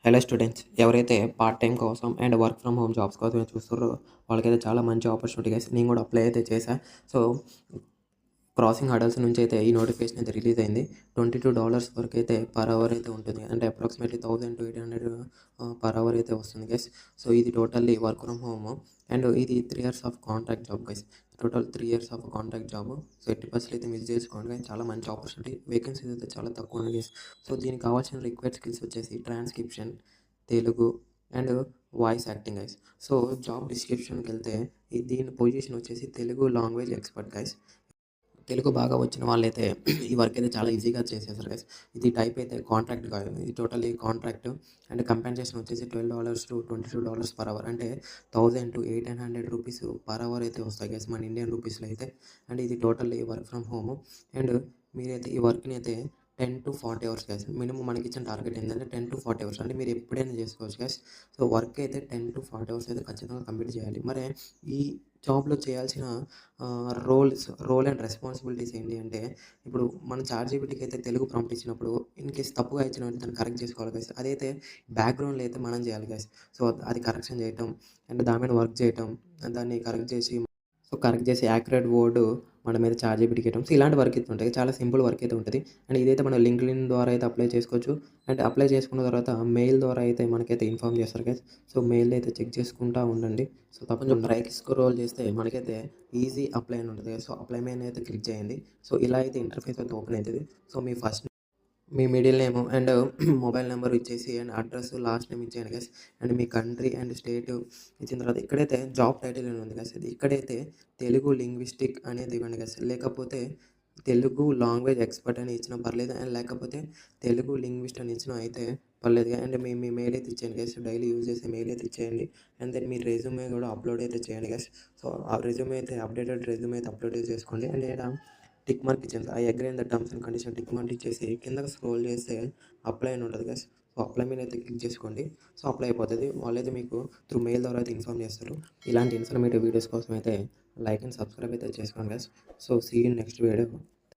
Hello students, ఎవరైతే part time కోసం and work from home jobs కోసం చూస్తున్నారో వాళ్ళకైతే చాలా మంచి ఆపర్చునిటీ గైస్. నేను కూడా అప్లై అయితే చేశా. సో క్రాసింగ్ హడల్స్ నుంచి అయితే ఈ నోటిఫికేషన్ అయితే రిలీజ్ అయింది. $22 వరకు అయితే పర్ అవర్ అయితే ఉంటుంది. అంటే అప్రాక్సిమేట్లీ 1000 to 800 పర్ అవర్ అయితే వస్తుంది గైస్. సో ఇది totally work from home and ఇది 3 years of contract job guys. Total 3 years of contract job. So 80% అయితే మిస్ చేసుకోండి గైస్. చాలా మంచి ఆపర్చునిటీ. వేకెన్సీస్ అయితే చాలా తక్కువ ఉన్నాయి గైస్. సో దీనికి కావాల్సిన రిక్వైర్డ్ స్కిల్స్ వచ్చేసి transcription, Telugu and voice acting guys. So job డిస్క్రిప్షన్కి వెళ్తే దీని పొజిషన్ వచ్చేసి Telugu language expert guys. Telugu బాగా వచ్చిన వాళ్ళైతే ఈ వర్క్ అయితే చాలా ఈజీగా చేసేసారు గైస్. ఇది టైప్ అయితే కాంట్రాక్ట్ కాదు, ఇది టోటలీ కాంట్రాక్ట్. అండ్ కంపెన్సేషన్ వచ్చేసి $12 to $22 పర్ అవర్, అంటే 1000 to 1800 రూపీస్ పర్ అవర్ అయితే వస్తాయి గైస్ మన ఇండియన్ రూపీస్లో అయితే. అండ్ ఇది totally work from home. And మీరైతే ఈ వర్క్ని అయితే 10 to 40 hours గైస్. మినిమం మనకి ఇచ్చిన టార్గెట్ ఏంటంటే 10 to 40 hours, అంటే మీరు ఎప్పుడైనా చేసుకోవచ్చు గైస్. సో వర్క్ అయితే 10 to 40 hours అయితే ఖచ్చితంగా కంప్లీట్ చేయాలి. మరి ఈ జాబ్లో చేయాల్సిన రోల్ అండ్ రెస్పాన్సిబిలిటీస్ ఏంటి అంటే, ఇప్పుడు మనం చాట్‌జీపీటీకి అయితే తెలుగు ప్రాంప్ట్ ఇచ్చినప్పుడు ఇన్ కేస్ తప్పుగా ఇచ్చిన దాన్ని కరెక్ట్ చేసుకోవాలి గైస్. అదైతే బ్యాక్‌గ్రౌండ్‌లో అయితే మనం చేయాలి గైస్. సో అది కరెక్షన్ చేయటం అండ్ దాని మీద వర్క్ చేయటం, దాన్ని కరెక్ట్ చేసి యాక్యురేట్ వర్డ్ మన మీద చాట్‌జీపీటీకి ఇవ్వడం. సో ఇలాంటి వర్క్ అయితే ఉంటాయి. చాలా సింపుల్ వర్క్ అయితే ఉంటుంది. అండ్ ఇదైతే మనం లింక్డ్ఇన్ ద్వారా అయితే అప్లై చేసుకోవచ్చు. అండ్ అప్లై చేసుకున్న తర్వాత మెయిల్ ద్వారా అయితే మనకైతే ఇన్ఫార్మ్ చేస్తారు గైస్. సో మెయిల్ అయితే చెక్ చేసుకుంటూ ఉండండి. సో కొంచెం పైకి స్క్రోల్ చేస్తే మనకైతే ఈజీ అప్లై అని ఉంటుంది. సో అప్లై మీద అయితే క్లిక్ చేయండి. సో ఇలా అయితే ఇంటర్ఫేస్ అయితే ఓపెన్ అవుతుంది. So me middle name and mobile number ఇచ్చేసి అండ్ అడ్రస్ లాస్ట్ నేమ్ ఇచ్చేయండి guys. And me country and state ఇచ్చిన తర్వాత ఇక్కడైతే జాబ్ టైటిల్ అని ఉంది గైస్. ఇక్కడైతే తెలుగు లింగ్విస్టిక్ అనేది ఇవ్వండి గైస్. లేకపోతే తెలుగు లాంగ్వేజ్ ఎక్స్పర్ట్ అని ఇచ్చినా పర్లేదు, అండ్ లేకపోతే తెలుగు లింగ్విస్ట్ అని ఇచ్చినా అయితే పర్లేదు. అండ్ మీ మెయిల్ అయితే ఇచ్చేయండి గైస్. డైలీ యూజ్ చేసే మెయిల్ అయితే ఇచ్చేయండి. అండ్ దెన్ మీ రెజ్యూమే కూడా అప్లోడ్ అయితే చేయండి గైస్. సో ఆ రెజ్యూమే అయితే అప్డేటెడ్ రెజ్యూమే అయితే అప్లోడ్ చేసుకోండి. అండ్ ఇక్కడ టిక్ మార్క్ ఇచ్చేయండి. I agree in the terms and condition tick mark ఇచ్చేసి కిందకి స్క్రోల్ చేస్తే అప్లై అని ఉంటుంది గైస్. సో అప్లై మీద అయితే క్లిక్ చేసుకోండి. సో అప్లై అయిపోతుంది. వాళ్ళైతే మీకు త్రూ మెయిల్ ద్వారా అయితే ఇన్ఫార్మ్ చేస్తారు. ఇలాంటి ఇన్ఫర్మేటివ్ వీడియోస్ కోసం అయితే లైక్ అండ్ సబ్స్క్రైబ్ అయితే చేసుకోండి guys. So see you next video.